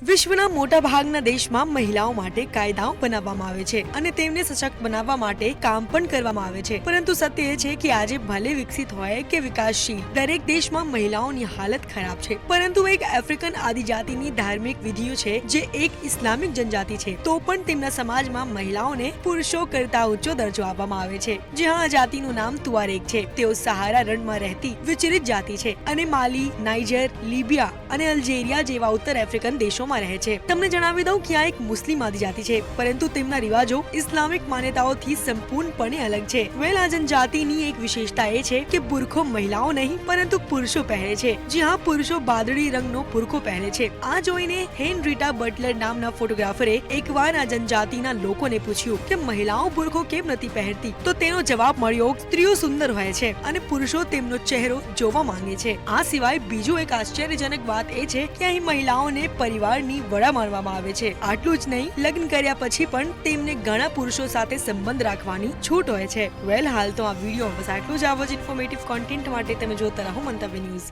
વિશ્વના મોટા ભાગના દેશમાં મહિલાઓ માટે કાયદાઓ બનાવવામાં આવે છે અને તેમને સશક્ત બનાવવા માટે કામ પણ કરવામાં આવે છે, પરંતુ સત્ય એ છે કે આજે ભલે વિકસિત હોય કે વિકાસશીલ, દરેક દેશમાં મહિલાઓની હાલત ખરાબ છે. પરંતુ એક આફ્રિકન આદિજાતિની ધાર્મિક વિધિઓ છે જે એક ઇસ્લામિક જનજાતિ છે, તો પણ તેમના સમાજમાં મહિલાઓને પુરુષો કરતા ઊંચો દરજ્જો આપવામાં આવે છે. જ્યાં આ જાતિનું નામ તુઆરેગ છે. તેઓ સહારા રણમાં રહેતી વિચલિત જાતિ છે અને માલી, નાઇજર, લીબિયા અને અલ્જેરિયા જેવા ઉત્તર આફ્રિકન દેશોમાં રહે છે. તમને જણાવી દઉં કે આ એક મુસ્લિમ આદિજાતિ છે, પરંતુ તેમના રિવાજો ઇસ્લામિક માન્યતાઓથી સંપૂર્ણપણે અલગ છે. આ જનજાતિની એક વિશેષતા એ છે કે બુરખો મહિલાઓ નહીં પરંતુ પુરુષો પહેરે છે. જ્યાં પુરુષો વાદળી રંગનો બુરખો પહેરે છે. આ જોઈને હેનરીટા બટલર નામના ફોટોગ્રાફરે એકવાર આ જનજાતિના લોકોને પૂછ્યું કે મહિલાઓ બુરખો કેમ નથી પહેરતી, તો તેનો જવાબ મળ્યો, સ્ત્રીઓ સુંદર હોય છે અને પુરુષો તેમનો ચહેરો જોવા માંગે છે. આ સિવાય બીજું એક આશ્ચર્યજનક વાત એ છે કે અહીં મહિલાઓને પરિવાર ની વડા માનવામાં આવે છે. આટલું જ નહીં, લગ્ન કર્યા પછી પણ તેમને ઘણા પુરુષો સાથે સંબંધ રાખવાની છૂટ હોય છે. હાલ તો આ વિડીયો બસ આટલું જ. આવો જ ઇન્ફોર્મેટિવ કોન્ટેન્ટ માટે તમે જોતા રહો મંતવ્ય ન્યૂઝ.